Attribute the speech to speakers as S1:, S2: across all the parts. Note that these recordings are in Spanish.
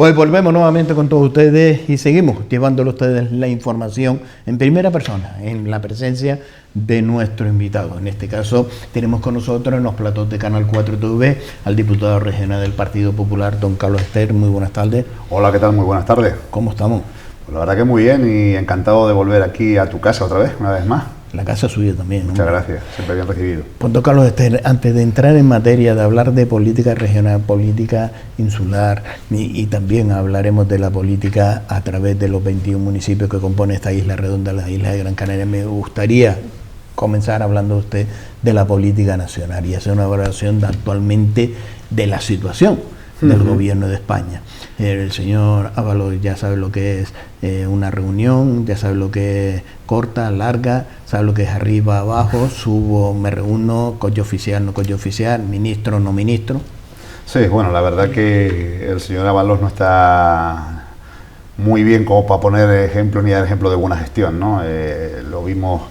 S1: Pues volvemos nuevamente con todos ustedes y seguimos llevándole a ustedes la información en primera persona, en la presencia de nuestro invitado. En este caso tenemos con nosotros en los platos de Canal 4 TV al diputado regional del Partido Popular, don Carlos Ester. Muy buenas tardes.
S2: Hola, ¿qué tal? Muy buenas tardes.
S1: ¿Cómo estamos?
S2: Pues la verdad que muy bien y encantado de volver aquí a tu casa otra vez, una vez más.
S1: La casa suya también, ¿no?
S2: Muchas gracias, siempre bien recibido.
S1: Pues don Carlos Ester, antes de entrar en materia de hablar de política regional, política insular y también hablaremos de la política a través de los 21 municipios que compone esta isla redonda, la isla de Gran Canaria, me gustaría comenzar hablando usted de la política nacional y hacer una valoración actualmente de la situación del gobierno de España. El señor Ábalos ya sabe lo que es una reunión, ya sabe lo que es corta, larga, sabe lo que es arriba, abajo, subo, me reúno, coche oficial, no coche oficial, ministro, no ministro.
S2: Sí, bueno, la verdad que el señor Ábalos no está muy bien como para poner ejemplo ni dar ejemplo de buena gestión, ¿no? Lo vimos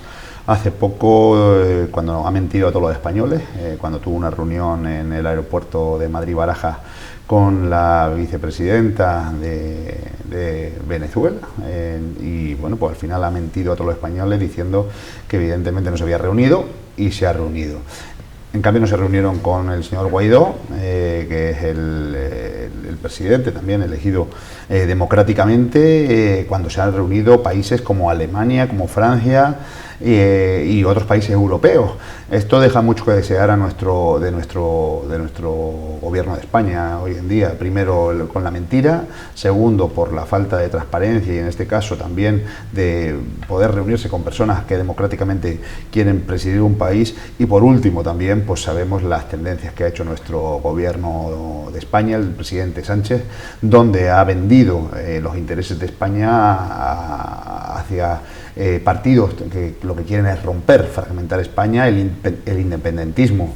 S2: hace poco cuando ha mentido a todos los españoles, cuando tuvo una reunión en el aeropuerto de Madrid-Barajas con la vicepresidenta de Venezuela y bueno, pues al final ha mentido a todos los españoles diciendo que evidentemente no se había reunido y se ha reunido. En cambio no se reunieron con el señor Guaidó, que es el presidente también elegido democráticamente, cuando se han reunido países como Alemania, como Francia y otros países europeos. Esto deja mucho que desear a nuestro gobierno de España hoy en día. Primero con la mentira, segundo por la falta de transparencia y en este caso también de poder reunirse con personas que democráticamente quieren presidir un país y por último también pues sabemos las tendencias que ha hecho nuestro gobierno de España, el presidente Sánchez, donde ha vendido los intereses de España hacia partidos que lo que quieren es romper, fragmentar España, el independentismo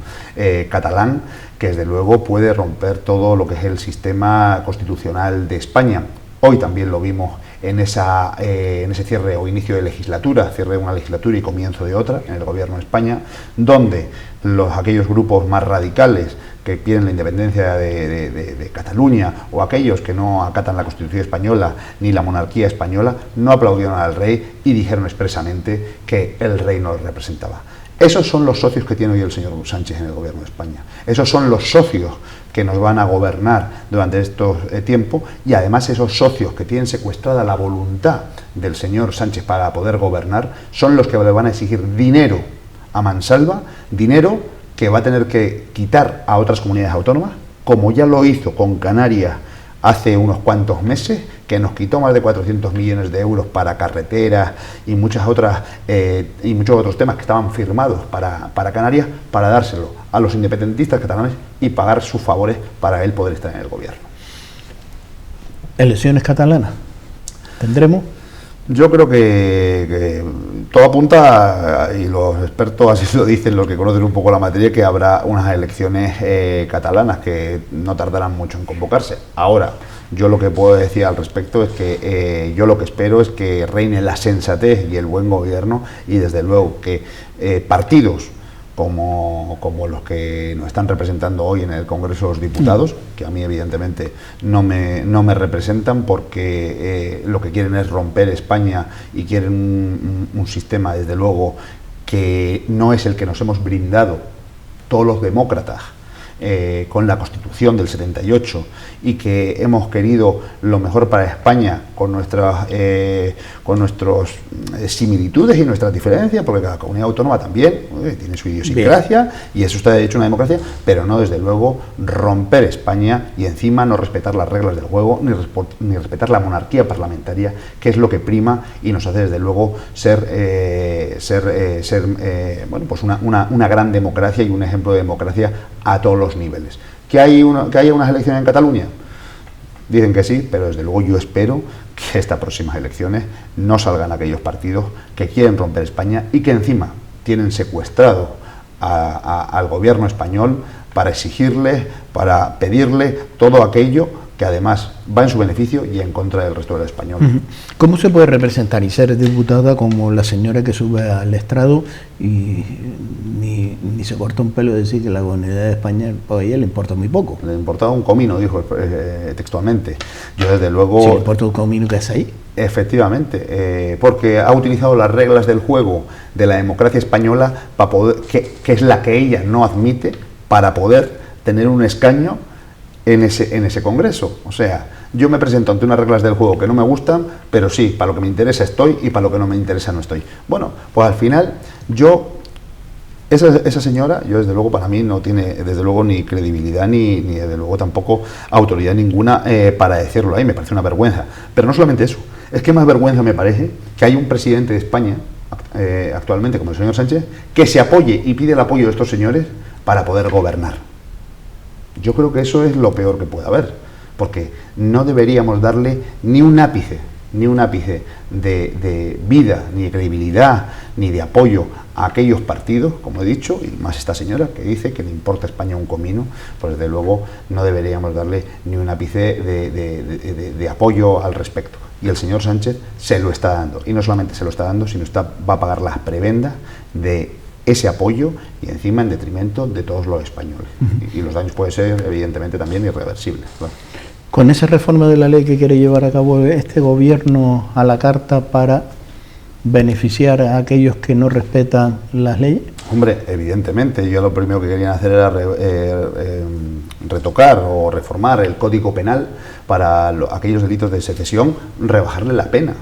S2: catalán, que desde luego puede romper todo lo que es el sistema constitucional de España. Hoy también lo vimos en ese cierre o inicio de legislatura, cierre de una legislatura y comienzo de otra en el gobierno de España, donde aquellos grupos más radicales que piden la independencia de Cataluña o aquellos que no acatan la Constitución española ni la monarquía española, no aplaudieron al rey y dijeron expresamente que el rey no los representaba. Esos son los socios que tiene hoy el señor Sánchez en el gobierno de España. Esos son los socios que nos van a gobernar durante estos tiempos y además esos socios que tienen secuestrada la voluntad del señor Sánchez para poder gobernar son los que le van a exigir dinero a mansalva, dinero que va a tener que quitar a otras comunidades autónomas, como ya lo hizo con Canarias hace unos cuantos meses, que nos quitó más de 400 millones de euros para carreteras y muchos otros temas que estaban firmados para Canarias, para dárselo a los independentistas catalanes y pagar sus favores para él poder estar en el gobierno.
S1: ¿Elecciones catalanas tendremos?
S2: Yo creo que todo apunta, y los expertos así lo dicen, los que conocen un poco la materia, que habrá unas elecciones catalanas que no tardarán mucho en convocarse. Ahora, yo lo que puedo decir al respecto es que yo lo que espero es que reine la sensatez y el buen gobierno y desde luego que partidos como los que nos están representando hoy en el Congreso de los Diputados, que a mí evidentemente no me representan porque lo que quieren es romper España y quieren un sistema desde luego que no es el que nos hemos brindado todos los demócratas con la Constitución del 78 y que hemos querido lo mejor para España con nuestras similitudes y nuestras diferencias, porque cada comunidad autónoma también tiene su idiosincrasia y eso está de hecho una democracia, pero no desde luego romper España y encima no respetar las reglas del juego ni respetar la monarquía parlamentaria, que es lo que prima y nos hace desde luego ser bueno, pues una gran democracia y un ejemplo de democracia a todos los niveles. ¿Que haya unas elecciones en Cataluña? Dicen que sí, pero desde luego yo espero que estas próximas elecciones no salgan aquellos partidos que quieren romper España y que encima tienen secuestrado al gobierno español para exigirle, para pedirle todo aquello que además va en su beneficio y en contra del resto del español.
S1: ¿Cómo se puede representar y ser diputada como la señora que sube al estrado y ni se corta un pelo de decir que la comunidad de España, pues a ella le importa muy poco?
S2: Le importaba un comino, dijo textualmente. Yo desde luego...
S1: ¿Sí le importa un comino que es ahí?
S2: Efectivamente, porque ha utilizado las reglas del juego de la democracia española para poder, que es la que ella no admite, para poder tener un escaño en ese Congreso. O sea, yo me presento ante unas reglas del juego que no me gustan, pero sí, para lo que me interesa estoy y para lo que no me interesa no estoy. Bueno, pues al final esa señora, yo desde luego para mí no tiene desde luego ni credibilidad ni desde luego tampoco autoridad ninguna para decirlo ahí, me parece una vergüenza. Pero no solamente eso, es que más vergüenza me parece que hay un presidente de España actualmente como el señor Sánchez que se apoye y pide el apoyo de estos señores para poder gobernar. Yo creo que eso es lo peor que puede haber, porque no deberíamos darle ni un ápice de vida, ni de credibilidad, ni de apoyo a aquellos partidos, como he dicho, y más esta señora que dice que le importa a España un comino, pues desde luego no deberíamos darle ni un ápice de apoyo al respecto. Y el señor Sánchez se lo está dando, y no solamente se lo está dando, sino va a pagar las prebendas de ese apoyo y encima en detrimento de todos los españoles. Y los daños pueden ser evidentemente también irreversibles. Claro.
S1: Con esa reforma de la ley que quiere llevar a cabo este gobierno a la carta para beneficiar a aquellos que no respetan las leyes.
S2: Hombre, evidentemente, yo lo primero que querían hacer era retocar o reformar el Código Penal para aquellos delitos de secesión, rebajarle la pena.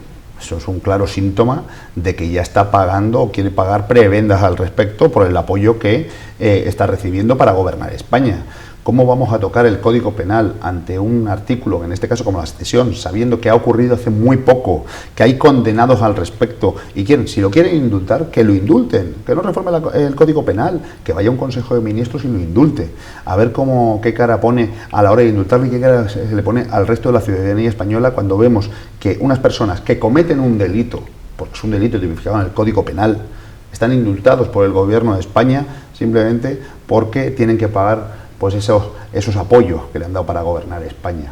S2: Eso es un claro síntoma de que ya está pagando o quiere pagar prebendas al respecto por el apoyo que está recibiendo para gobernar España. ¿Cómo vamos a tocar el Código Penal ante un artículo, en este caso como la secesión, sabiendo que ha ocurrido hace muy poco, que hay condenados al respecto y si lo quieren indultar, que lo indulten, que no reforme el Código Penal, que vaya a un Consejo de Ministros y lo indulte, a ver qué cara pone a la hora de indultarlo y qué cara se le pone al resto de la ciudadanía española cuando vemos que unas personas que cometen un delito, porque es un delito tipificado en el Código Penal, están indultados por el Gobierno de España simplemente porque tienen que pagar pues esos apoyos que le han dado para gobernar España.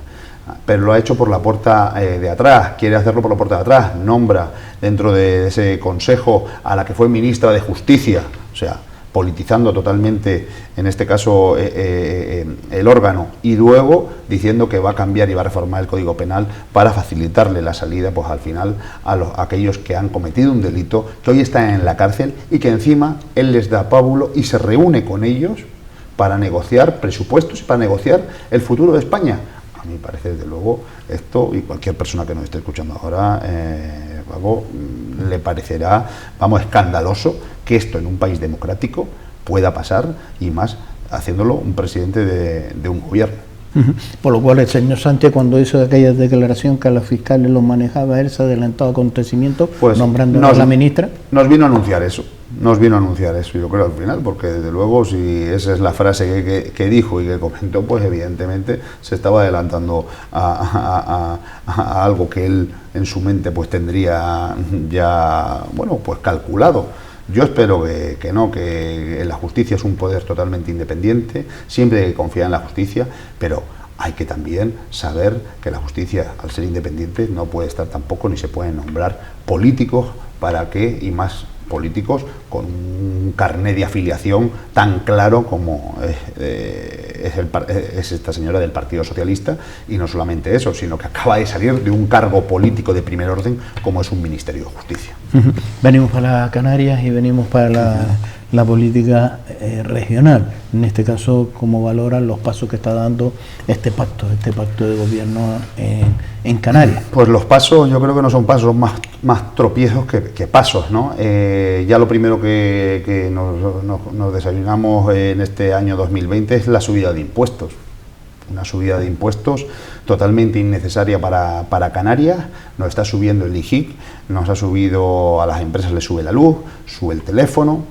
S2: Pero lo ha hecho por la puerta de atrás, quiere hacerlo por la puerta de atrás, nombra dentro de ese consejo a la que fue ministra de Justicia, o sea, politizando totalmente, en este caso, el órgano, y luego diciendo que va a cambiar y va a reformar el Código Penal para facilitarle la salida, pues al final, a aquellos que han cometido un delito, que hoy están en la cárcel y que encima él les da pábulo y se reúne con ellos para negociar presupuestos y para negociar el futuro de España. A mí me parece, desde luego, esto, y cualquier persona que nos esté escuchando ahora, le parecerá, escandaloso que esto en un país democrático pueda pasar, y más haciéndolo un presidente de un gobierno.
S1: Por lo cual el señor Sánchez, cuando hizo aquella declaración que a los fiscales los manejaba él, se adelantó a acontecimientos, pues nombrando a la ministra.
S2: Nos vino a anunciar eso, yo creo, al final, porque desde luego, si esa es la frase que dijo y que comentó, pues evidentemente se estaba adelantando a algo que él en su mente pues tendría ya, pues calculado. Yo espero que no, que la justicia es un poder totalmente independiente, siempre hay que confiar en la justicia, pero hay que también saber que la justicia, al ser independiente, no puede estar tampoco, ni se pueden nombrar políticos y más políticos con un carné de afiliación tan claro como es esta señora del Partido Socialista, y no solamente eso, sino que acaba de salir de un cargo político de primer orden como es un Ministerio de Justicia.
S1: Venimos para Canarias y venimos para la política regional. En este caso, ¿cómo valoran los pasos que está dando este pacto de gobierno en Canarias?
S2: Pues los pasos, yo creo que no son pasos más tropiezos que pasos, ¿no? Ya lo primero que nos desayunamos en este año 2020 es la subida de impuestos. Una subida de impuestos totalmente innecesaria para Canarias. Nos está subiendo el IGIC, nos ha subido, a las empresas les sube la luz, sube el teléfono.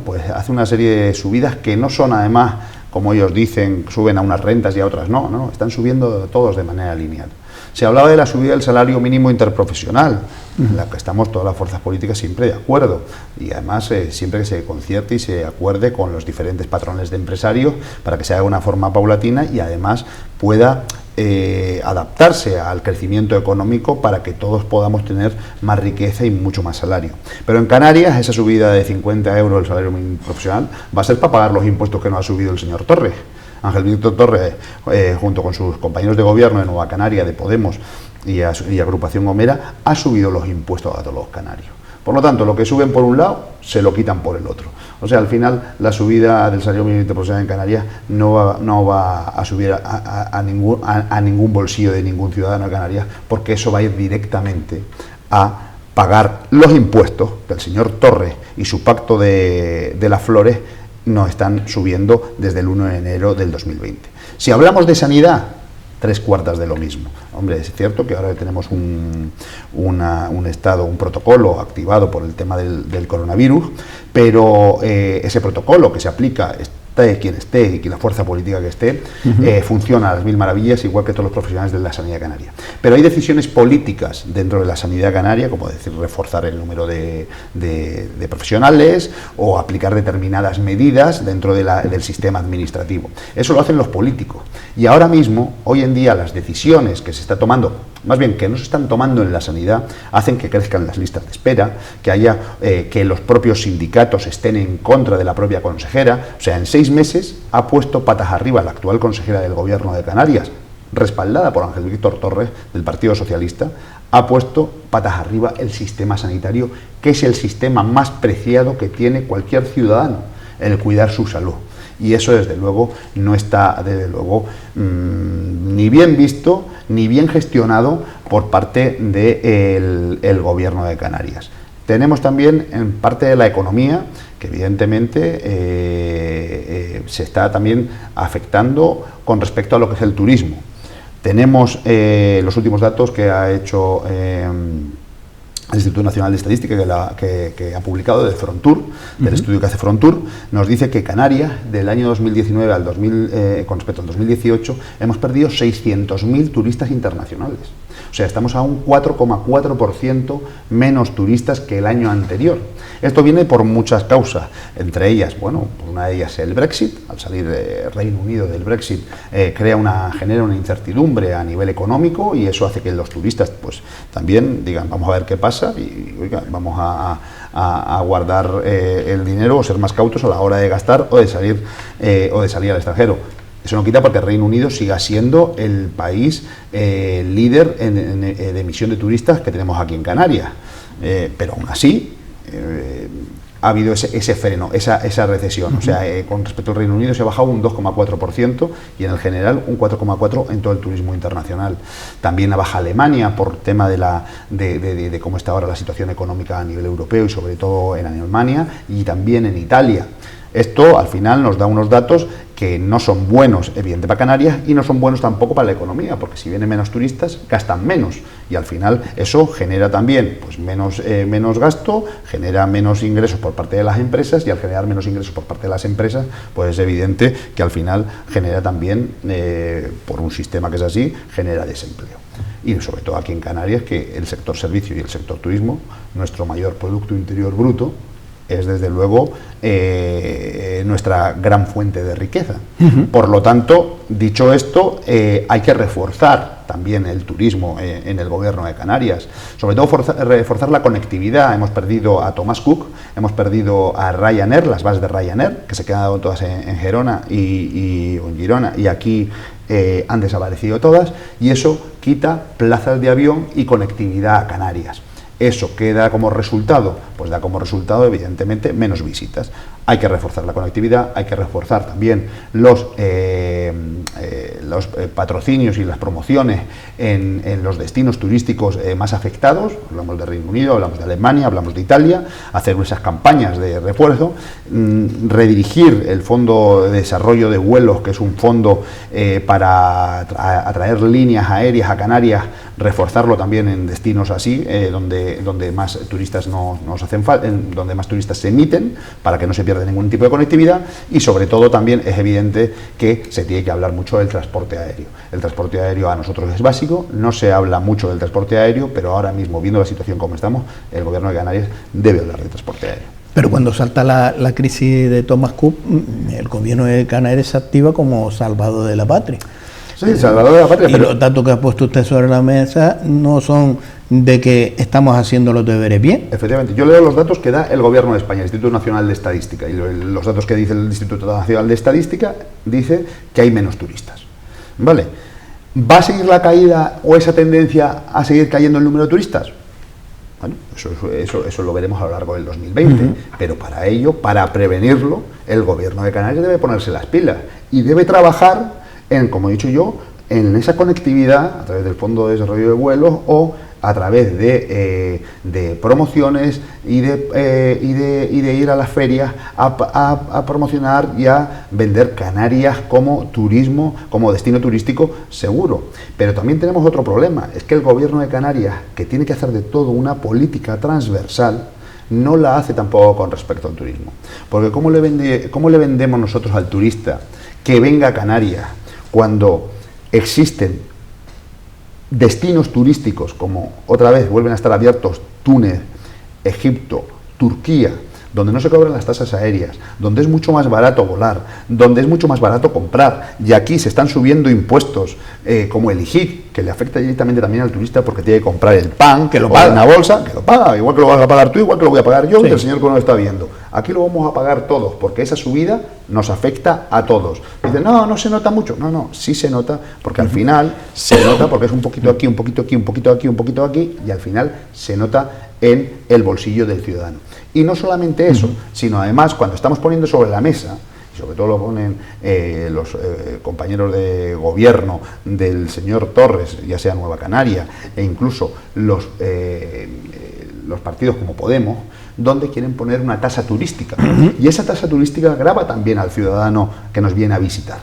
S2: Pues hace una serie de subidas que no son, además, como ellos dicen, suben a unas rentas y a otras no, están subiendo todos de manera lineal. Se hablaba de la subida del salario mínimo interprofesional, en la que estamos todas las fuerzas políticas siempre de acuerdo, y además siempre que se concierte y se acuerde con los diferentes patrones de empresarios para que se haga de una forma paulatina y además pueda adaptarse al crecimiento económico para que todos podamos tener más riqueza y mucho más salario. Pero en Canarias esa subida de 50 euros del salario mínimo profesional va a ser para pagar los impuestos que no ha subido el señor Torres. Ángel Víctor Torres, junto con sus compañeros de gobierno de Nueva Canaria, de Podemos y Agrupación Gomera, ha subido los impuestos a todos los canarios. Por lo tanto, lo que suben por un lado, se lo quitan por el otro. O sea, al final, la subida del salario mínimo profesional en Canarias no va a subir a ningún bolsillo de ningún ciudadano de Canarias, porque eso va a ir directamente a pagar los impuestos que el señor Torres y su pacto de las flores nos están subiendo desde el 1 de enero del 2020. Si hablamos de sanidad, 3/4 de lo mismo. Hombre, es cierto que ahora tenemos un protocolo activado por el tema del coronavirus, pero ese protocolo que se aplica, esté y la fuerza política que esté, funciona a las mil maravillas, igual que todos los profesionales de la sanidad canaria. Pero hay decisiones políticas dentro de la sanidad canaria, como decir, reforzar el número de profesionales o aplicar determinadas medidas dentro del sistema administrativo. Eso lo hacen los políticos. Y ahora mismo, hoy en día, las decisiones que se está tomando, más bien que no se están tomando en la sanidad, hacen que crezcan las listas de espera, que haya que los propios sindicatos estén en contra de la propia consejera. O sea, en 6 meses ha puesto patas arriba la actual consejera del Gobierno de Canarias, respaldada por Ángel Víctor Torres, del Partido Socialista, ha puesto patas arriba el sistema sanitario, que es el sistema más preciado que tiene cualquier ciudadano, el cuidar su salud. Y eso, desde luego, no está, ni bien visto, ni bien gestionado por parte del Gobierno de Canarias. Tenemos también, en parte de la economía, que evidentemente se está también afectando con respecto a lo que es el turismo. Tenemos los últimos datos que ha hecho el Instituto Nacional de Estadística, que ha publicado de Frontur, del estudio que hace Frontur, nos dice que Canarias, del año 2019 con respecto al 2018, hemos perdido 600.000 turistas internacionales. O sea, estamos a un 4,4% menos turistas que el año anterior. Esto viene por muchas causas, entre ellas, bueno, una de ellas es el Brexit. Al salir de Reino Unido del Brexit, genera una incertidumbre a nivel económico, y eso hace que los turistas pues también digan, vamos a ver qué pasa y oiga, vamos a guardar el dinero o ser más cautos a la hora de gastar o de salir al extranjero. Eso no quita porque el Reino Unido siga siendo el país líder de emisión de turistas que tenemos aquí en Canarias. Pero aún así ha habido ese freno, esa recesión. O sea, con respecto al Reino Unido se ha bajado un 2,4% y en el general un 4,4% en todo el turismo internacional. También ha bajado Alemania por tema de cómo está ahora la situación económica a nivel europeo y sobre todo en Alemania, y también en Italia. Esto al final nos da unos datos que no son buenos, evidentemente, para Canarias, y no son buenos tampoco para la economía, porque si vienen menos turistas, gastan menos, y al final eso genera también pues menos gasto, genera menos ingresos por parte de las empresas, y al generar menos ingresos por parte de las empresas, pues es evidente que al final genera también, por un sistema que es así, genera desempleo. Y sobre todo aquí en Canarias, que el sector servicio y el sector turismo, nuestro mayor Producto Interior Bruto, es desde luego nuestra gran fuente de riqueza. Por lo tanto, dicho esto, hay que reforzar también el turismo en el Gobierno de Canarias, sobre todo reforzar la conectividad. Hemos perdido a Thomas Cook, hemos perdido a Ryanair, las bases de Ryanair, que se quedaron todas en Girona y aquí han desaparecido todas, y eso quita plazas de avión y conectividad a Canarias. ¿Eso qué da como resultado? Pues da como resultado, evidentemente, menos visitas. Hay que reforzar la conectividad, hay que reforzar también los patrocinios y las promociones en los destinos turísticos más afectados. Hablamos de Reino Unido, hablamos de Alemania, hablamos de Italia, hacer esas campañas de refuerzo, redirigir el Fondo de Desarrollo de Vuelos, que es un fondo para atraer líneas aéreas a Canarias, reforzarlo también en destinos así, donde más turistas nos hacen falta, donde más turistas se emiten, para que no se pierda ningún tipo de conectividad. Y sobre todo también es evidente que se tiene que hablar mucho del transporte aéreo. El transporte aéreo a nosotros es básico, no se habla mucho del transporte aéreo, pero ahora mismo, viendo la situación como estamos, el Gobierno de Canarias debe hablar de transporte aéreo.
S1: Pero cuando salta la crisis de Thomas Cook, el Gobierno de Canarias se activa como salvador de la patria.
S2: Sí, salvador de la patria.
S1: Y
S2: pero
S1: los datos que ha puesto usted sobre la mesa no son de que estamos haciendo los deberes bien.
S2: Efectivamente, yo leo los datos que da el Gobierno de España, el Instituto Nacional de Estadística, y los datos que dice el Instituto Nacional de Estadística dice que hay menos turistas. ¿Vale? ¿Va a seguir la caída o esa tendencia a seguir cayendo el número de turistas? Bueno, eso lo veremos a lo largo del 2020, pero para ello, para prevenirlo, el Gobierno de Canarias debe ponerse las pilas y debe trabajar en, como he dicho yo, en esa conectividad a través del Fondo de Desarrollo de Vuelos o a través de promociones y de ir a las ferias a promocionar y a vender Canarias como turismo, como destino turístico seguro. Pero también tenemos otro problema, es que el Gobierno de Canarias, que tiene que hacer de todo una política transversal, no la hace tampoco con respecto al turismo. Porque ¿cómo le vendemos nosotros al turista que venga a Canarias cuando existen destinos turísticos como otra vez vuelven a estar abiertos Túnez, Egipto, Turquía, donde no se cobran las tasas aéreas, donde es mucho más barato volar, donde es mucho más barato comprar, y aquí se están subiendo impuestos como el IGIC, que le afecta directamente también al turista porque tiene que comprar el pan, que lo paga en la bolsa, que lo paga, igual que lo vas a pagar tú, igual que lo voy a pagar yo, sí, y el señor que no lo está viendo. Aquí lo vamos a pagar todos, porque esa subida nos afecta a todos. Dicen, no se nota mucho. No, sí se nota, porque al final se nota, porque es un poquito aquí, un poquito aquí, un poquito aquí, un poquito aquí, y al final se nota en el bolsillo del ciudadano. Y no solamente eso, sino además cuando estamos poniendo sobre la mesa, y sobre todo lo ponen los compañeros de gobierno del señor Torres, ya sea Nueva Canaria, e incluso los partidos como Podemos, donde quieren poner una tasa turística. Y esa tasa turística grava también al ciudadano que nos viene a visitar.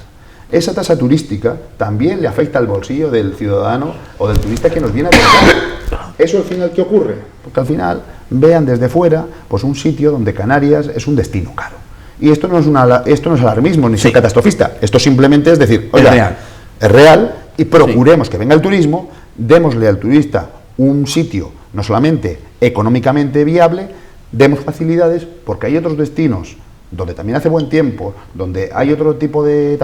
S2: Esa tasa turística también le afecta al bolsillo del ciudadano o del turista que nos viene a visitar. ¿Eso al final qué ocurre? Porque al final vean desde fuera pues un sitio donde Canarias es un destino caro. Y esto no es alarmismo ni soy catastrofista. Esto simplemente es decir, oiga, es real y procuremos que venga el turismo, démosle al turista un sitio no solamente económicamente viable, demos facilidades porque hay otros destinos donde también hace buen tiempo, donde hay otro tipo de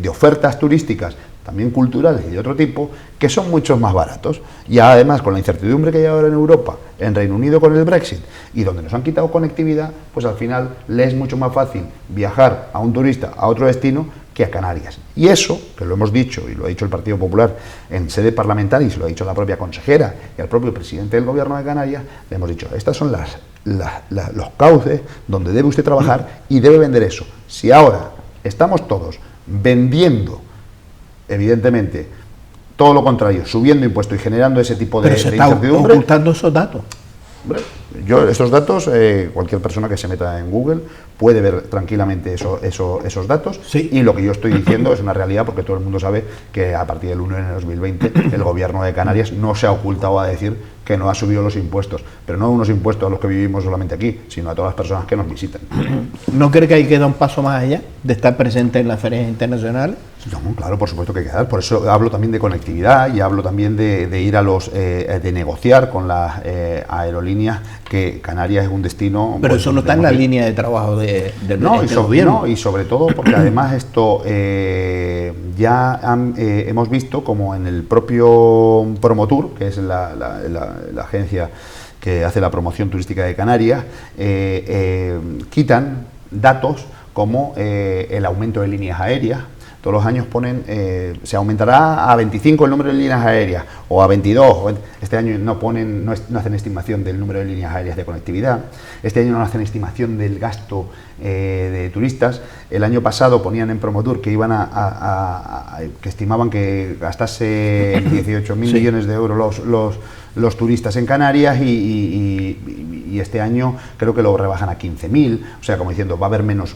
S2: ofertas turísticas, también culturales y de otro tipo, que son mucho más baratos. Y además, con la incertidumbre que hay ahora en Europa, en Reino Unido con el Brexit, y donde nos han quitado conectividad, pues al final le es mucho más fácil viajar a un turista a otro destino que a Canarias. Y eso, que lo hemos dicho, y lo ha dicho el Partido Popular en sede parlamentaria, y se lo ha dicho la propia consejera y al propio presidente del Gobierno de Canarias, le hemos dicho, estas son los cauces donde debe usted trabajar y debe vender eso. Si ahora estamos todos vendiendo, evidentemente, todo lo contrario, subiendo impuestos y generando ese tipo de incertidumbre.
S1: Pero se está ocultando esos datos.
S2: Hombre, yo estos datos, cualquier persona que se meta en Google puede ver tranquilamente esos datos, sí. Y lo que yo estoy diciendo es una realidad porque todo el mundo sabe que a partir del 1 de enero de 2020 el Gobierno de Canarias no se ha ocultado a decir que no ha subido los impuestos, pero no unos impuestos a los que vivimos solamente aquí, sino a todas las personas que nos visitan.
S1: ¿No cree que hay que dar un paso más allá de estar presente en las ferias internacionales?
S2: No, claro, por supuesto que hay que dar, por eso hablo también de conectividad y hablo también de ir a de negociar con las aerolíneas, que Canarias es un destino...
S1: Pero eso no está en la línea de trabajo del gobierno.
S2: No, y sobre todo porque además esto hemos visto como en el propio Promotur, que es la agencia que hace la promoción turística de Canarias, quitan datos como el aumento de líneas aéreas. Todos los años ponen, se aumentará a 25 el número de líneas aéreas, o a 22, este año no hacen estimación del número de líneas aéreas de conectividad, este año no hacen estimación del gasto de turistas. El año pasado ponían en Promotur que iban que estimaban que gastase 18.000 millones de euros los turistas en Canarias y este año creo que lo rebajan a 15.000, o sea, como diciendo, va a haber menos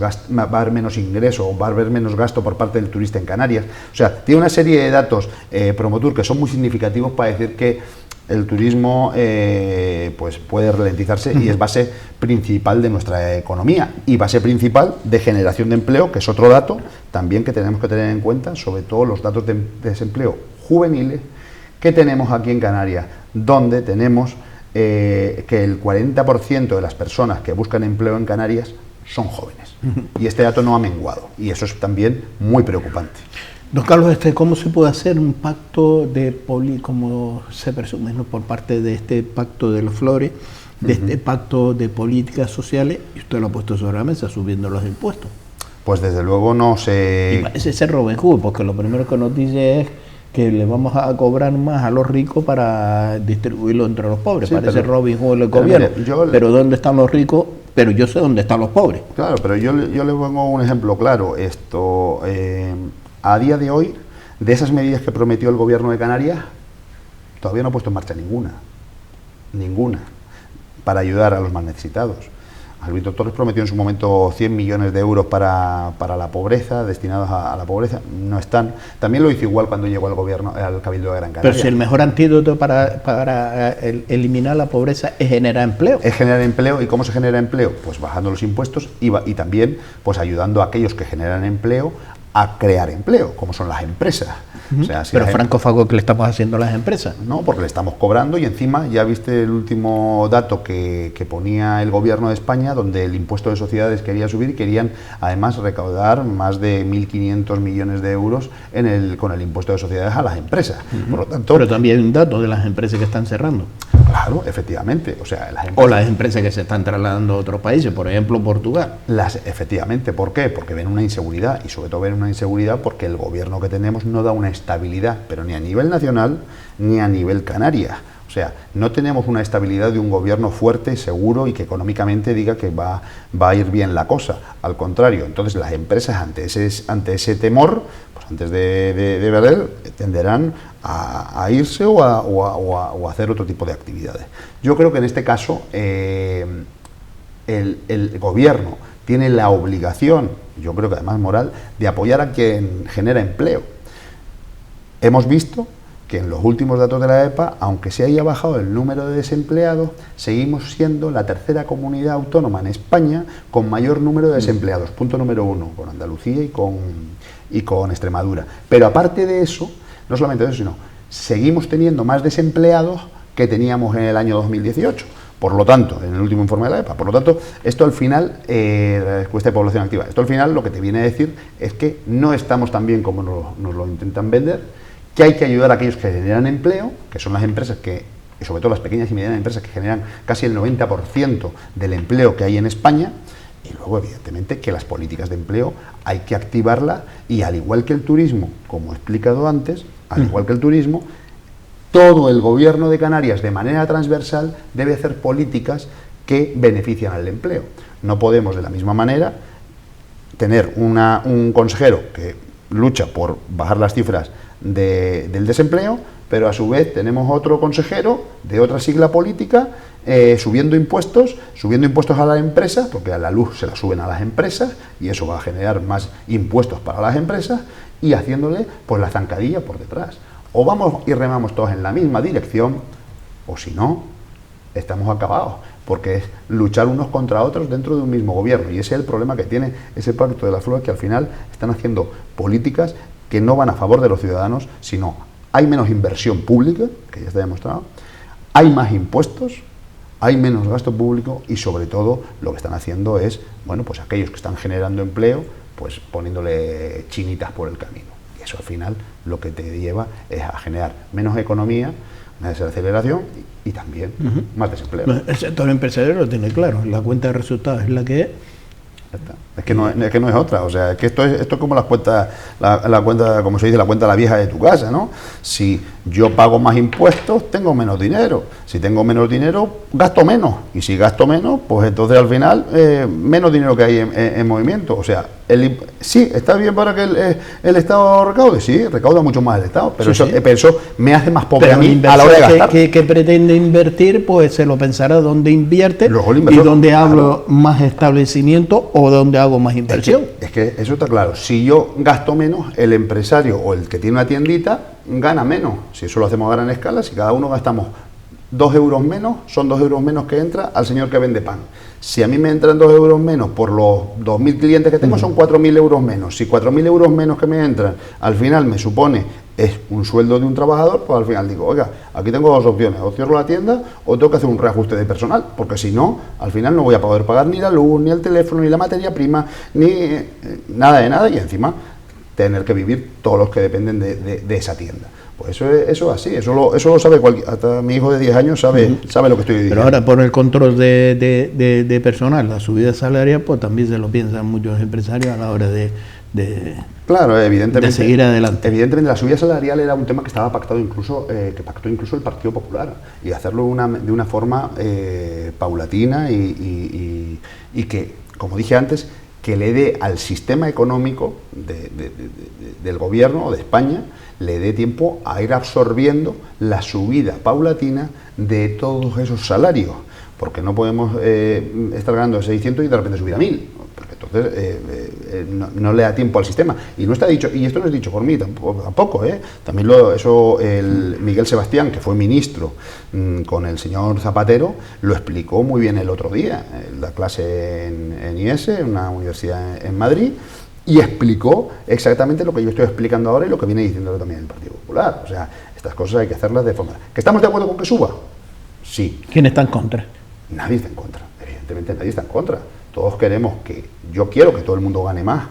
S2: ingreso, va a haber menos gasto por parte del turista en Canarias. O sea, tiene una serie de datos Promotur que son muy significativos para decir que el turismo pues puede ralentizarse y es base principal de nuestra economía y base principal de generación de empleo, que es otro dato también que tenemos que tener en cuenta, sobre todo los datos de desempleo juveniles que tenemos aquí en Canarias, donde tenemos que el 40% de las personas que buscan empleo en Canarias son jóvenes. Y este dato no ha menguado, y eso es también muy preocupante.
S1: Don Carlos, ¿cómo se puede hacer un pacto como se presume, ¿no?, por parte de este pacto de los Flores, de este pacto de políticas sociales, y usted lo ha puesto sobre la mesa, subiendo los impuestos?
S2: Pues desde luego no se...
S1: Y parece ser Robin Hood, porque lo primero que nos dice es que le vamos a cobrar más a los ricos para distribuirlo entre los pobres.
S2: Sí,
S1: parece
S2: pero,
S1: Robin Hood el gobierno. Mire, pero ¿dónde están los ricos? Pero yo sé dónde están los pobres.
S2: Claro, pero yo le pongo un ejemplo claro. A día de hoy, de esas medidas que prometió el gobierno de Canarias, todavía no ha puesto en marcha ninguna, para ayudar a los más necesitados. Alberto Torres prometió en su momento 100 millones de euros para la pobreza, destinados a la pobreza, no están. También lo hizo igual cuando llegó al Cabildo de Gran Canaria.
S1: Pero si el mejor antídoto para eliminar la pobreza es generar empleo.
S2: Es generar empleo. ¿Y cómo se genera empleo? Pues bajando los impuestos y también pues ayudando a aquellos que generan empleo a crear empleo, como son las empresas. O sea,
S1: pero franco fago que le estamos haciendo a las empresas.
S2: No, porque le estamos cobrando y encima ya viste el último dato que ponía el gobierno de España, donde el impuesto de sociedades quería subir y querían además recaudar más de 1.500 millones de euros con el impuesto de sociedades a las empresas. Por lo tanto,
S1: pero también hay un dato de las empresas que están cerrando.
S2: Claro, efectivamente. O sea,
S1: las empresas que se están trasladando a otros países, por ejemplo Portugal.
S2: Efectivamente, ¿por qué? Porque ven una inseguridad, y sobre todo ven una inseguridad porque el gobierno que tenemos no da una estabilidad, pero ni a nivel nacional ni a nivel Canarias. O sea, no tenemos una estabilidad de un gobierno fuerte, seguro y que económicamente diga que va a ir bien la cosa. Al contrario, entonces las empresas ante ese temor, pues antes de ver, tenderán a irse o a hacer otro tipo de actividades. Yo creo que en este caso el gobierno tiene la obligación, yo creo que además moral, de apoyar a quien genera empleo. Hemos visto que en los últimos datos de la EPA, aunque se haya bajado el número de desempleados, seguimos siendo la tercera comunidad autónoma en España con mayor número de desempleados, punto número 1, con Andalucía y con Extremadura. Pero aparte de eso, no solamente eso, sino seguimos teniendo más desempleados que teníamos en el año 2018. Por lo tanto, en el último informe de la EPA, por lo tanto, esto al final, la encuesta de población activa, esto al final lo que te viene a decir es que no estamos tan bien como nos lo intentan vender, que hay que ayudar a aquellos que generan empleo, que son las empresas y sobre todo las pequeñas y medianas empresas que generan casi el 90% del empleo que hay en España, y luego, evidentemente, que las políticas de empleo hay que activarlas y, al igual que el turismo, como he explicado antes, al igual que el turismo, todo el gobierno de Canarias, de manera transversal, debe hacer políticas que benefician al empleo. No podemos, de la misma manera, tener un consejero que lucha por bajar las cifras del desempleo, pero a su vez tenemos otro consejero de otra sigla política subiendo impuestos a las empresas, porque a la luz se la suben a las empresas y eso va a generar más impuestos para las empresas, y haciéndole pues la zancadilla por detrás. O vamos y remamos todos en la misma dirección, o si no, estamos acabados, porque es luchar unos contra otros dentro de un mismo gobierno, y ese es el problema que tiene ese pacto de las Flores, que al final están haciendo políticas que no van a favor de los ciudadanos, sino hay menos inversión pública, que ya está demostrado, hay más impuestos, hay menos gasto público y sobre todo lo que están haciendo es, bueno, pues aquellos que están generando empleo, pues poniéndole chinitas por el camino. Y eso al final lo que te lleva es a generar menos economía, una desaceleración y también más desempleo.
S1: El sector empresarial lo tiene claro, la cuenta de resultados es la que es.
S2: Es que no es otra, o sea, es que esto es como la cuenta, como se dice, la cuenta de la vieja de tu casa, ¿no? Si yo pago más impuestos, tengo menos dinero. Si tengo menos dinero, gasto menos. Y si gasto menos, pues entonces al final, menos dinero que hay en movimiento. O sea, sí, está bien para que el Estado recaude, sí, recauda mucho más el Estado, pero,
S1: sí,
S2: eso me hace más pobre
S1: pero
S2: a mí a la hora de gastar.
S1: Que pretende invertir, pues se lo pensará dónde invierte y dónde hago más establecimiento o dónde hago más inversión.
S2: Es que eso está claro. Si yo gasto menos, el empresario o el que tiene una tiendita gana menos. Si eso lo hacemos a gran escala, si cada uno gastamos 2 euros menos, son 2 euros menos que entra al señor que vende pan. Si a mí me entran 2 euros menos por los 2.000 clientes que tengo, son 4.000 euros menos. Si 4.000 euros menos que me entran, al final me supone es un sueldo de un trabajador, pues al final digo, oiga, aquí tengo dos opciones, o cierro la tienda o tengo que hacer un reajuste de personal, porque si no, al final no voy a poder pagar ni la luz, ni el teléfono, ni la materia prima, ni nada de nada, y encima tener que vivir todos los que dependen de esa tienda. Pues eso es así, eso lo sabe hasta mi hijo de 10 años sabe lo que estoy diciendo.
S1: Pero ahora por el control de personal, la subida salarial, pues también se lo piensan muchos empresarios a la hora de
S2: claro, evidentemente,
S1: de seguir adelante.
S2: Evidentemente la subida salarial era un tema que estaba pactado incluso, que pactó incluso el Partido Popular, y hacerlo de una forma paulatina y que, como dije antes, que le dé al sistema económico del gobierno o de España, le dé tiempo a ir absorbiendo la subida paulatina de todos esos salarios, porque no podemos estar ganando 600 y de repente subir a 1000, porque entonces no le da tiempo al sistema. Y no está dicho, y esto no es dicho por mí tampoco, también el Miguel Sebastián, que fue ministro con el señor Zapatero, lo explicó muy bien el otro día, la clase en IES, en una universidad en Madrid, y explicó exactamente lo que yo estoy explicando ahora y lo que viene diciendo también el Partido Popular. O sea, estas cosas hay que hacerlas de forma... ¿Que estamos de acuerdo con que suba? Sí.
S1: ¿Quién está en contra?
S2: Nadie está en contra, evidentemente nadie está en contra. Todos queremos yo quiero que todo el mundo gane más,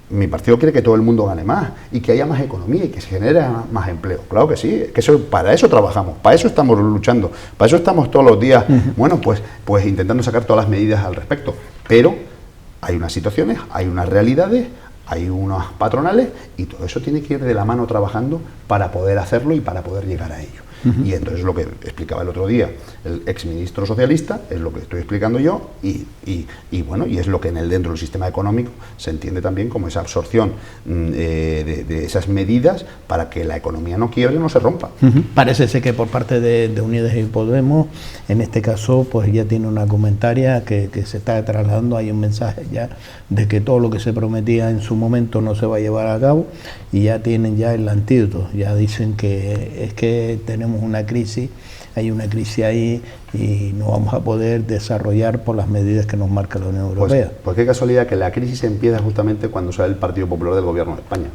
S2: mi partido quiere que todo el mundo gane más y que haya más economía y que se genere más empleo. Claro que sí, que para eso trabajamos, para eso estamos luchando, para eso estamos todos los días, bueno, pues intentando sacar todas las medidas al respecto. Pero hay unas situaciones, hay unas realidades, hay unos patronales y todo eso tiene que ir de la mano trabajando para poder hacerlo y para poder llegar a ello. Y entonces lo que explicaba el otro día el exministro socialista es lo que estoy explicando yo y bueno, y es lo que dentro del sistema económico se entiende también como esa absorción de esas medidas para que la economía no quiebre, no se rompa.
S1: Parece ser que por parte de Unidas y Podemos, en este caso, pues ya tiene una comentaria que se está trasladando, hay un mensaje ya de que todo lo que se prometía en su momento no se va a llevar a cabo y ya tienen ya el antídoto, ya dicen que es que tenemos una crisis, hay una crisis ahí y no vamos a poder desarrollar por las medidas que nos marca la Unión Europea.
S2: Pues qué casualidad que la crisis empieza justamente cuando sale el Partido Popular del Gobierno de España.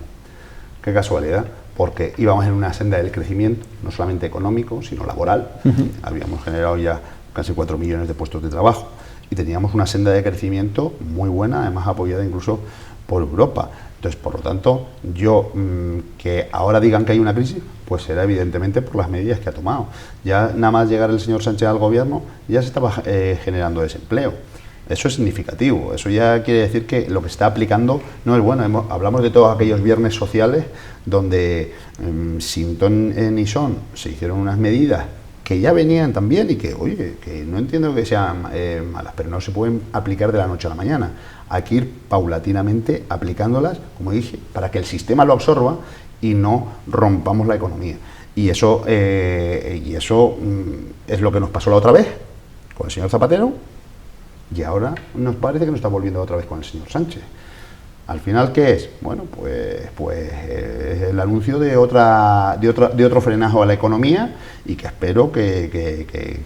S2: Qué casualidad, porque íbamos en una senda del crecimiento, no solamente económico, sino laboral. Habíamos generado ya casi 4 millones de puestos de trabajo y teníamos una senda de crecimiento muy buena, además apoyada incluso por Europa. Entonces, por lo tanto, que ahora digan que hay una crisis, pues será evidentemente por las medidas que ha tomado. Ya nada más llegar el señor Sánchez al gobierno, ya se estaba generando desempleo. Eso es significativo, eso ya quiere decir que lo que se está aplicando no es bueno. Hablamos de todos aquellos viernes sociales donde sin ton ni son se hicieron unas medidas que ya venían también y que, oye, que no entiendo que sean malas, pero no se pueden aplicar de la noche a la mañana. Hay que ir paulatinamente aplicándolas, como dije, para que el sistema lo absorba y no rompamos la economía. Y eso es lo que nos pasó la otra vez con el señor Zapatero y ahora nos parece que nos está volviendo otra vez con el señor Sánchez. Al final, ¿qué es? Bueno, pues es el anuncio de otro frenazo a la economía y que espero que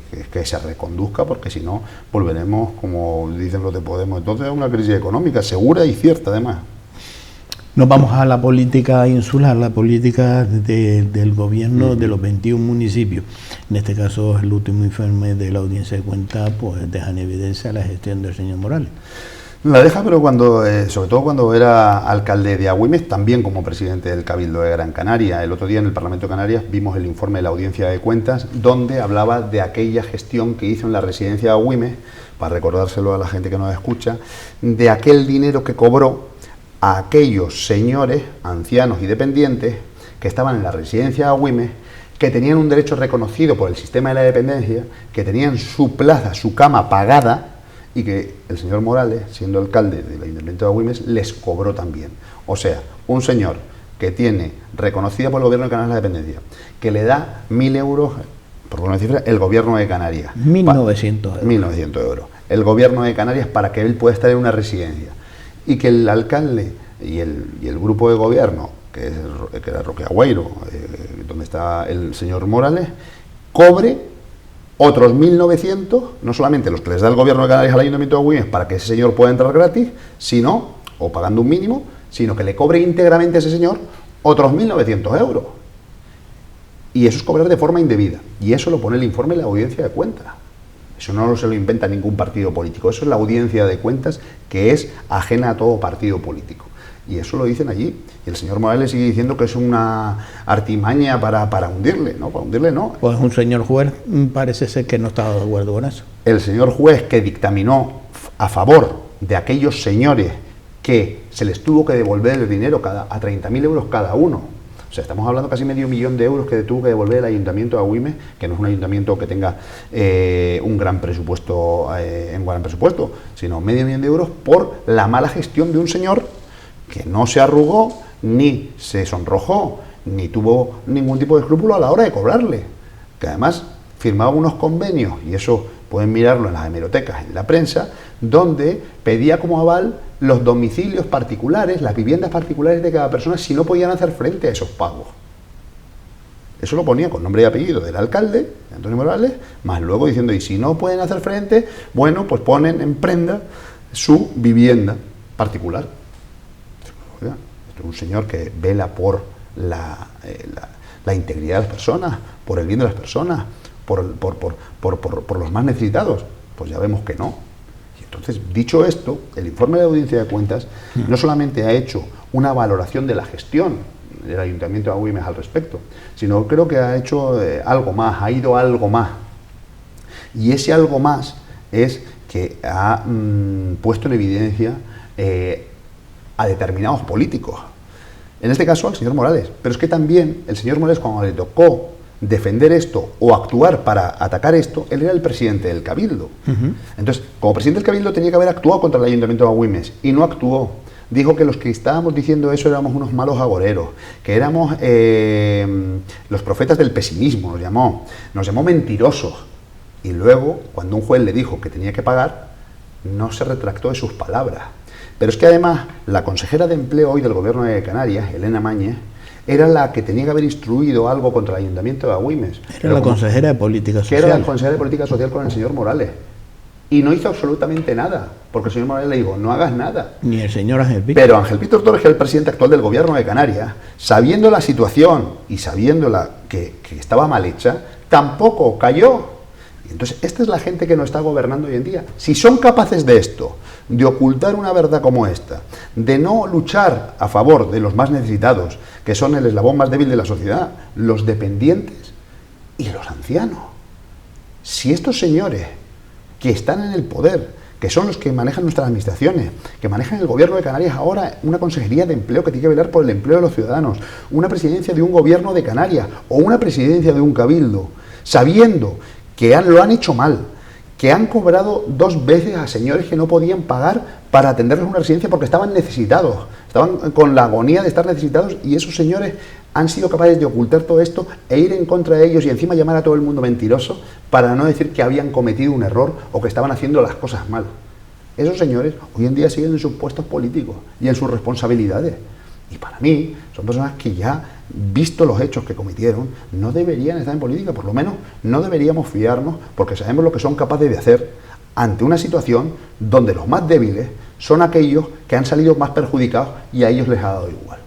S2: se reconduzca, porque si no volveremos, como dicen los de Podemos, entonces a una crisis económica segura y cierta además.
S1: Nos vamos a la política insular, la política del gobierno de los 21 municipios. En este caso, el último informe de la Audiencia de Cuentas pues deja en evidencia la gestión del señor Morales.
S2: La deja, pero sobre todo cuando era alcalde de Agüimes, también como presidente del Cabildo de Gran Canaria. El otro día en el Parlamento de Canarias vimos el informe de la Audiencia de Cuentas, donde hablaba de aquella gestión que hizo en la residencia de Agüimes, para recordárselo a la gente que nos escucha, de aquel dinero que cobró a aquellos señores, ancianos y dependientes, que estaban en la residencia de Agüimes, que tenían un derecho reconocido por el sistema de la dependencia, que tenían su plaza, su cama pagada, y que el señor Morales, siendo alcalde del Ayuntamiento de Agüimes, les cobró también. O sea, un señor que tiene reconocida por el Gobierno de Canarias la dependencia, que le da 1.000 euros, por una cifra, el Gobierno de Canarias.
S1: 1.900 euros.
S2: 1.900 euros. El Gobierno de Canarias para que él pueda estar en una residencia. Y que el alcalde y el grupo de gobierno, que era Roque Agüeiro, donde está el señor Morales, cobre otros 1.900, no solamente los que les da el Gobierno de Canarias al Ayuntamiento de Agüimes para que ese señor pueda entrar gratis, sino, o pagando un mínimo, sino que le cobre íntegramente a ese señor otros 1.900 euros. Y eso es cobrar de forma indebida. Y eso lo pone el informe de la Audiencia de Cuentas. Eso no se lo inventa ningún partido político. Eso es la Audiencia de Cuentas, que es ajena a todo partido político. Y eso lo dicen allí. Y el señor Morales sigue diciendo que es una artimaña para hundirle. No, para hundirle no.
S1: Pues un señor juez parece ser que no estaba de acuerdo con eso.
S2: El señor juez que dictaminó a favor de aquellos señores que se les tuvo que devolver el dinero a 30.000 euros cada uno. O sea, estamos hablando casi medio millón de euros que tuvo que devolver el ayuntamiento de Agüime, que no es un ayuntamiento que tenga un gran presupuesto, sino medio millón de euros por la mala gestión de un señor que no se arrugó, ni se sonrojó, ni tuvo ningún tipo de escrúpulo a la hora de cobrarle. Que además firmaba unos convenios, y eso pueden mirarlo en las hemerotecas, en la prensa, donde pedía como aval los domicilios particulares, las viviendas particulares de cada persona, si no podían hacer frente a esos pagos. Eso lo ponía con nombre y apellido del alcalde, Antonio Morales, más luego diciendo, y si no pueden hacer frente, bueno, pues ponen en prenda su vivienda particular. Esto es un señor que vela por la integridad de las personas, por el bien de las personas, por los más necesitados. Pues ya vemos que no. Y entonces, dicho esto, el informe de la Audiencia de Cuentas no solamente ha hecho una valoración de la gestión del Ayuntamiento de Agüimes al respecto, sino creo que ha hecho algo más, ha ido algo más. Y ese algo más es que ha puesto en evidencia a determinados políticos. En este caso al señor Morales, pero es que también el señor Morales, cuando le tocó defender esto o actuar para atacar esto, él era el presidente del Cabildo. Entonces, como presidente del Cabildo tenía que haber actuado contra el Ayuntamiento de Agüimes y no actuó. Dijo que los que estábamos diciendo eso éramos unos malos agoreros, que éramos los profetas del pesimismo, nos llamó mentirosos. Y luego, cuando un juez le dijo que tenía que pagar, no se retractó de sus palabras. Pero es que además la consejera de Empleo hoy del Gobierno de Canarias, Elena Mañez, era la que tenía que haber instruido algo contra el Ayuntamiento de Agüimes.
S1: Era la consejera de Política Social.
S2: Que era la consejera de Política Social con el señor Morales. Y no hizo absolutamente nada, porque el señor Morales le dijo, no hagas nada.
S1: Ni el señor Ángel Víctor.
S2: Pero Ángel Víctor Torres, que es el presidente actual del Gobierno de Canarias, sabiendo la situación y sabiéndola que estaba mal hecha, tampoco cayó. Y entonces, esta es la gente que nos está gobernando hoy en día. Si son capaces de esto, de ocultar una verdad como esta, de no luchar a favor de los más necesitados, que son el eslabón más débil de la sociedad, los dependientes y los ancianos. Si estos señores que están en el poder, que son los que manejan nuestras administraciones, que manejan el Gobierno de Canarias ahora, una consejería de empleo que tiene que velar por el empleo de los ciudadanos, una presidencia de un Gobierno de Canarias o una presidencia de un cabildo, sabiendo que lo han hecho mal, que han cobrado 2 veces a señores que no podían pagar para atenderles una residencia porque estaban necesitados, estaban con la agonía de estar necesitados, y esos señores han sido capaces de ocultar todo esto e ir en contra de ellos y encima llamar a todo el mundo mentiroso para no decir que habían cometido un error o que estaban haciendo las cosas mal. Esos señores hoy en día siguen en sus puestos políticos y en sus responsabilidades. Y para mí son personas que ya, visto los hechos que cometieron, no deberían estar en política. Por lo menos no deberíamos fiarnos, porque sabemos lo que son capaces de hacer ante una situación donde los más débiles son aquellos que han salido más perjudicados y a ellos les ha dado igual.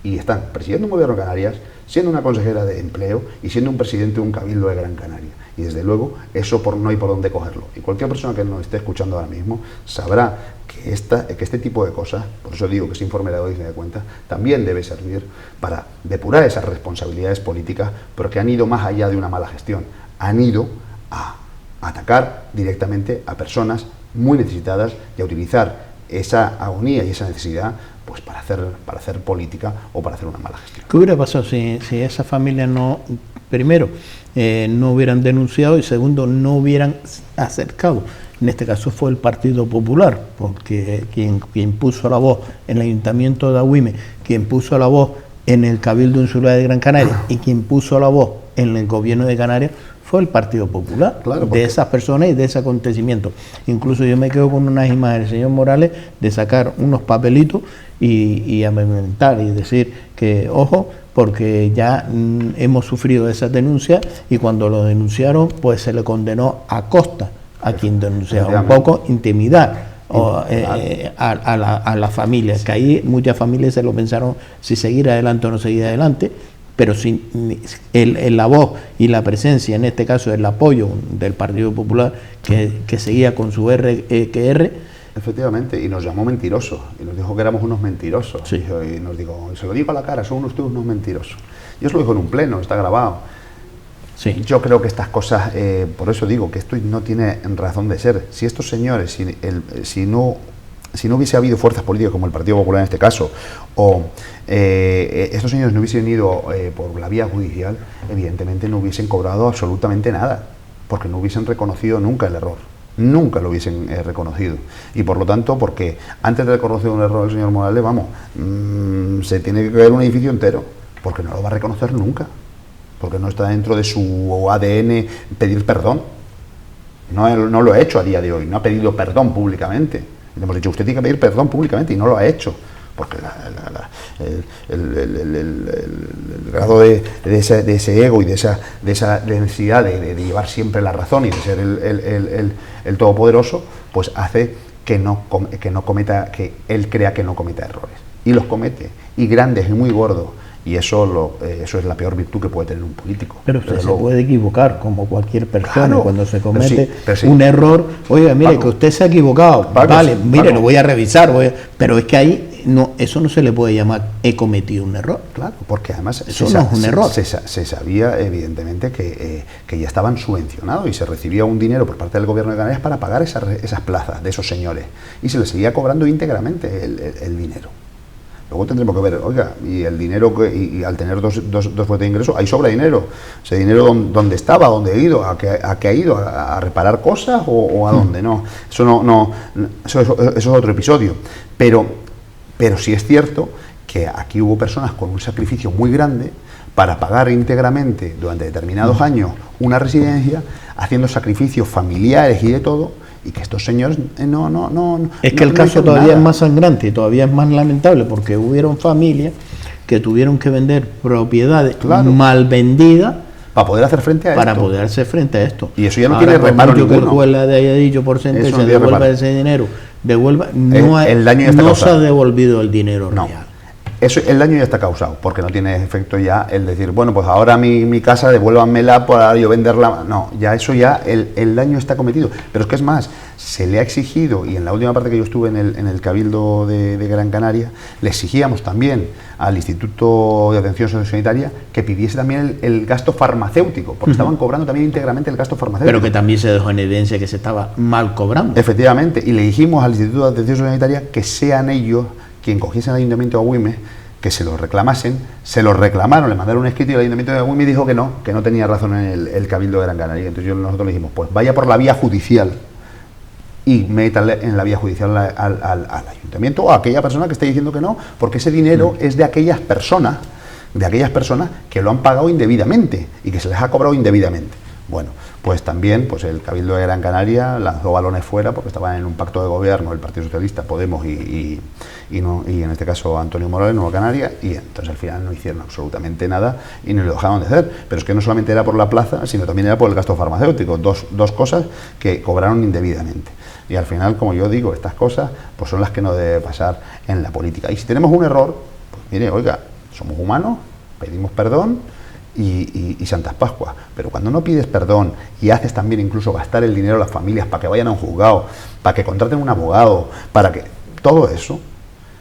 S2: Y están presidiendo un Gobierno de Canarias, siendo una consejera de empleo y siendo un presidente de un cabildo de Gran Canaria. Y desde luego eso no hay por dónde cogerlo. Y cualquier persona que nos esté escuchando ahora mismo sabrá que este tipo de cosas, por eso digo que ese informe de la Audiencia de Cuentas también debe servir para depurar esas responsabilidades políticas, pero que han ido más allá de una mala gestión. Han ido a atacar directamente a personas muy necesitadas y a utilizar esa agonía y esa necesidad pues para hacer política o para hacer una mala gestión.
S1: ¿Qué hubiera pasado si esas familias no, primero, no hubieran denunciado y segundo, no hubieran acercado? En este caso fue el Partido Popular, porque quien puso la voz en el Ayuntamiento de Agüimes, quien puso la voz en el Cabildo Insular de Gran Canaria y quien puso la voz en el Gobierno de Canarias fue el Partido Popular, claro, de esas personas y de ese acontecimiento. Incluso yo me quedo con unas imágenes del señor Morales de sacar unos papelitos y amedrentar y decir que, ojo, porque ya hemos sufrido esas denuncias y cuando lo denunciaron, pues se le condenó a costa a quien denunciaba, un poco intimidar a la familia, que ahí muchas familias se lo pensaron si seguir adelante o no seguir adelante, pero sin la voz y la presencia, en este caso el apoyo del Partido Popular, que seguía con su RQR,
S2: Efectivamente, y nos llamó mentirosos, y nos dijo que éramos unos mentirosos.
S1: Sí.
S2: Y nos dijo, se lo digo a la cara, son ustedes unos mentirosos. Yo se lo dijo en un pleno, está grabado.
S1: Sí.
S2: Yo creo que estas cosas, por eso digo que esto no tiene razón de ser. Si estos señores, si no hubiese habido fuerzas políticas como el Partido Popular en este caso, o estos señores no hubiesen ido por la vía judicial, evidentemente no hubiesen cobrado absolutamente nada, porque no hubiesen reconocido nunca el error. Nunca lo hubiesen reconocido. Y por lo tanto, porque antes de reconocer un error del señor Morales, vamos, se tiene que caer un edificio entero, porque no lo va a reconocer nunca, porque no está dentro de su ADN pedir perdón. No lo ha hecho a día de hoy, no ha pedido perdón públicamente. Le hemos dicho, usted tiene que pedir perdón públicamente, y no lo ha hecho, porque el grado de ese ego y de esa necesidad de llevar siempre la razón y de ser el todopoderoso, pues hace que él crea que no cometa errores, y los comete, y grandes y muy gordos. Y eso es la peor virtud que puede tener un político.
S1: Pero usted se puede equivocar, como cualquier persona,
S2: claro,
S1: cuando se comete
S2: pero sí.
S1: un error. Oiga, mire,
S2: Paco,
S1: que usted se ha equivocado.
S2: Paco,
S1: vale,
S2: sí,
S1: mire,
S2: Paco.
S1: lo voy a revisar. Pero es que ahí eso no se le puede llamar he cometido un error.
S2: Claro, porque además
S1: eso no es un error.
S2: Se sabía evidentemente que ya estaban subvencionados y se recibía un dinero por parte del gobierno de Canarias para pagar esas plazas de esos señores, y se les seguía cobrando íntegramente el dinero. Luego tendremos que ver, oiga, y el dinero y al tener dos fuentes de ingreso, ahí sobra dinero. Ese dinero, ¿dónde estaba? ¿Dónde ha ido? ¿A qué ha ido? ¿A reparar cosas o a dónde? No, eso es otro episodio. Pero sí es cierto que aquí hubo personas con un sacrificio muy grande para pagar íntegramente durante determinados años una residencia, haciendo sacrificios familiares y de todo, y que estos señores
S1: es que el caso todavía es más sangrante y todavía es más lamentable, porque hubieron familias que tuvieron que vender propiedades mal vendidas
S2: para poder hacer frente a esto. Y eso ya no tiene reparo ninguno.
S1: Que el juez le haya dicho por sentencia, devuelva ese dinero,
S2: el daño ya está
S1: no
S2: causado.
S1: Se ha devolvido el dinero real.
S2: El daño ya está causado, porque no tiene efecto ya el decir, bueno, pues ahora mi casa devuélvanmela para yo venderla. No, el daño está cometido. Pero es que es más, se le ha exigido, y en la última parte que yo estuve en el Cabildo de Gran Canaria, le exigíamos también al Instituto de Atención Sociosanitaria que pidiese también el gasto farmacéutico, porque estaban cobrando también íntegramente el gasto farmacéutico.
S1: Pero que también se dejó en evidencia que se estaba mal cobrando.
S2: Efectivamente, y le dijimos al Instituto de Atención Sociosanitaria que sean ellos quien cogiese el Ayuntamiento de Agüimes, que se lo reclamasen. Se lo reclamaron, le mandaron un escrito y el Ayuntamiento de Agüimes dijo que no tenía razón en el Cabildo de Gran Canaria. Entonces nosotros le dijimos, pues vaya por la vía judicial y métale en la vía judicial al Ayuntamiento o a aquella persona que esté diciendo que no, porque ese dinero es de aquellas personas que lo han pagado indebidamente y que se les ha cobrado indebidamente. Bueno, pues también el Cabildo de Gran Canaria lanzó balones fuera, porque estaban en un pacto de gobierno el Partido Socialista, Podemos y en este caso Antonio Morales, Nueva Canaria, y entonces al final no hicieron absolutamente nada y no lo dejaron de hacer. Pero es que no solamente era por la plaza, sino también era por el gasto farmacéutico, dos cosas que cobraron indebidamente. Y al final, como yo digo, estas cosas pues son las que no debe pasar en la política. Y si tenemos un error, pues mire, oiga, somos humanos, pedimos perdón y Santas Pascuas. Pero cuando no pides perdón y haces también incluso gastar el dinero a las familias para que vayan a un juzgado, para que contraten un abogado, para que todo eso,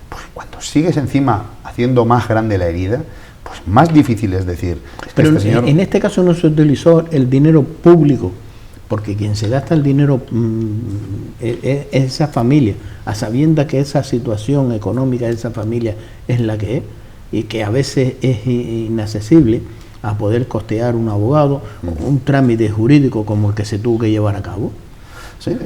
S2: pues cuando sigues encima haciendo más grande la herida, pues más difícil es decir.
S1: Pero en este caso no se utilizó el dinero público, porque quien se gasta el dinero es esa familia, a sabiendas que esa situación económica de esa familia es la que es, y que a veces es inaccesible a poder costear un abogado, un trámite jurídico como el que se tuvo que llevar a cabo.
S2: Sí,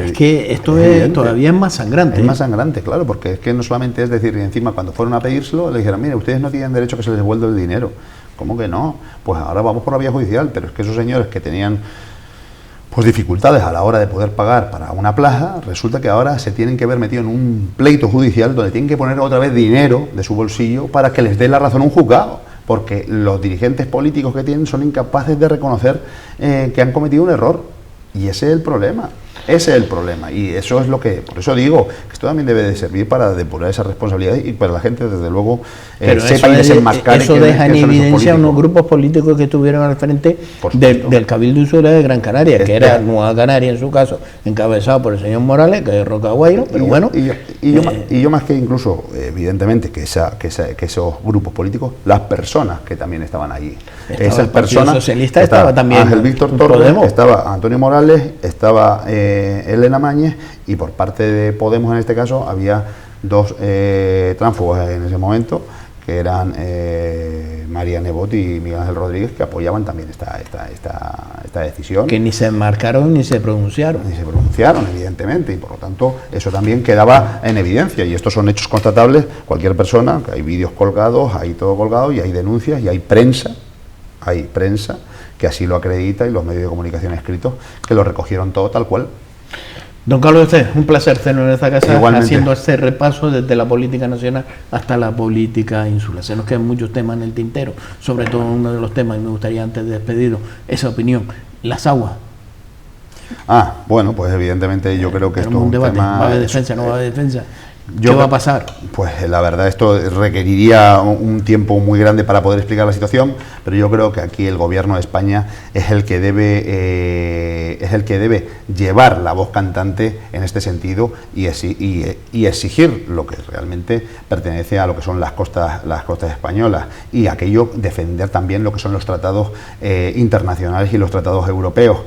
S1: es que esto todavía es más sangrante.
S2: Es más sangrante, claro, porque es que no solamente es decir, encima cuando fueron a pedírselo, le dijeron, mire, ustedes no tienen derecho a que se les devuelva el dinero. ¿Cómo que no? Pues ahora vamos por la vía judicial, pero es que esos señores que tenían pues dificultades a la hora de poder pagar para una plaza, resulta que ahora se tienen que ver metidos en un pleito judicial donde tienen que poner otra vez dinero de su bolsillo para que les dé la razón un juzgado, porque los dirigentes políticos que tienen son incapaces de reconocer que han cometido un error, y ese es el problema. Ese es el problema, y eso es lo que, por eso digo, que esto también debe de servir para depurar esa responsabilidad y para la gente, desde luego, sepa y desenmascar.
S1: Eso deja en evidencia unos grupos políticos que estuvieron al frente del Cabildo Insular de Gran Canaria, que era Nueva Canaria en su caso, encabezado por el señor Morales, que es Rocaguairo, pero bueno.
S2: Y yo más que incluso, evidentemente, que esos grupos políticos, las personas que también estaban allí. Esas personas,
S1: socialista estaba también
S2: Ángel Víctor Torres, estaba Antonio Morales, estaba Elena Mañez, y por parte de Podemos en este caso había dos tránsfugos en ese momento, que eran María Nebot y Miguel Ángel Rodríguez, que apoyaban también esta decisión.
S1: Que ni se enmarcaron ni se pronunciaron.
S2: Ni se pronunciaron, evidentemente, y por lo tanto eso también quedaba en evidencia, y estos son hechos constatables. Cualquier persona, que hay vídeos colgados, hay todo colgado, y hay denuncias, y hay prensa que así lo acredita, y los medios de comunicación escritos que lo recogieron todo tal cual.
S1: Don Carlos, un placer tenerlo en esta casa.
S2: Igualmente.
S1: Haciendo este repaso desde la política nacional hasta la política insular. Se nos quedan muchos temas en el tintero, sobre todo uno de los temas, y me gustaría antes de despedirlo, esa opinión, las aguas.
S2: Bueno, pues evidentemente yo creo que esto es un
S1: debate.
S2: tema...
S1: ¿Va a haber defensa, no va a haber defensa? ¿Qué va a pasar?
S2: Pues la verdad, esto requeriría un tiempo muy grande para poder explicar la situación, pero yo creo que aquí el gobierno de España es el que debe llevar la voz cantante en este sentido, y exigir lo que realmente pertenece a lo que son las costas españolas, y aquello defender también lo que son los tratados internacionales y los tratados europeos.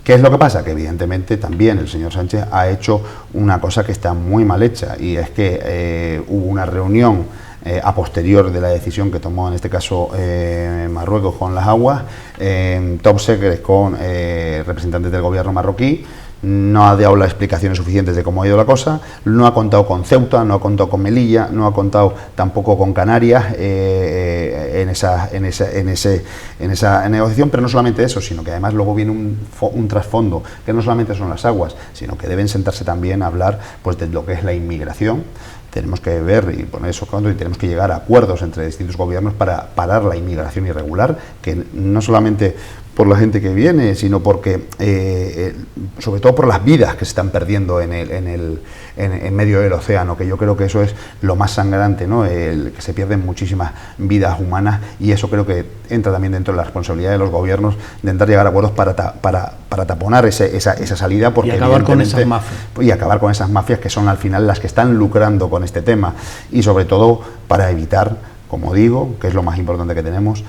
S2: ¿Qué es lo que pasa? Que evidentemente también el señor Sánchez ha hecho una cosa que está muy mal hecha, y es que hubo una reunión a posterior de la decisión que tomó en este caso Marruecos con las aguas, top secret con representantes del gobierno marroquí. No ha dado las explicaciones suficientes de cómo ha ido la cosa, no ha contado con Ceuta, no ha contado con Melilla, no ha contado tampoco con Canarias en esa negociación, pero no solamente eso, sino que además luego viene un trasfondo, que no solamente son las aguas, sino que deben sentarse también a hablar pues de lo que es la inmigración. Tenemos que ver y poner esos contos, y tenemos que llegar a acuerdos entre distintos gobiernos para parar la inmigración irregular, que no solamente por la gente que viene, sino porque sobre todo por las vidas que se están perdiendo en medio del océano, que yo creo que eso es lo más sangrante, ¿no? Que se pierden muchísimas vidas humanas, y eso creo que entra también dentro de la responsabilidad de los gobiernos de intentar llegar a acuerdos para taponar esa salida, porque
S1: y acabar con esas mafias.
S2: Y acabar con esas mafias que son al final las que están lucrando con este tema, y sobre todo para evitar, como digo, que es lo más importante que tenemos,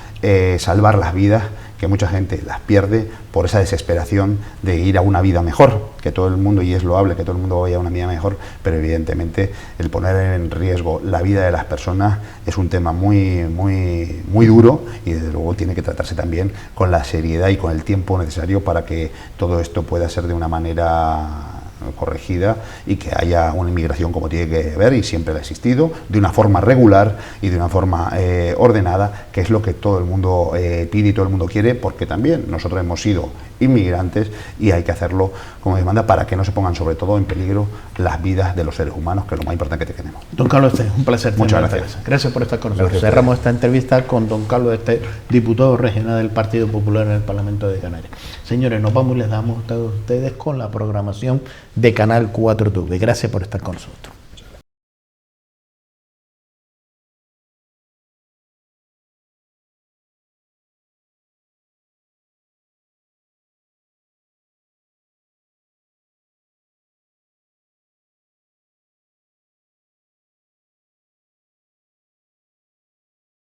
S2: salvar las vidas, que mucha gente las pierde por esa desesperación de ir a una vida mejor, que todo el mundo, y es loable que todo el mundo vaya a una vida mejor, pero evidentemente el poner en riesgo la vida de las personas es un tema muy duro, y desde luego tiene que tratarse también con la seriedad y con el tiempo necesario para que todo esto pueda ser de una manera corregida, y que haya una inmigración como tiene que haber, y siempre ha existido, de una forma regular y de una forma ordenada, que es lo que todo el mundo pide y todo el mundo quiere, porque también nosotros hemos sido inmigrantes, y hay que hacerlo como demanda para que no se pongan sobre todo en peligro las vidas de los seres humanos, que es lo más importante que tenemos.
S1: Don Carlos, un placer.
S2: Muchas gracias.
S1: Gracias por estar con nosotros. Cerramos esta entrevista con don Carlos, diputado regional del Partido Popular en el Parlamento de Canarias. Señores, nos vamos y les damos a ustedes con la programación de Canal 4 TV. Gracias por estar con nosotros.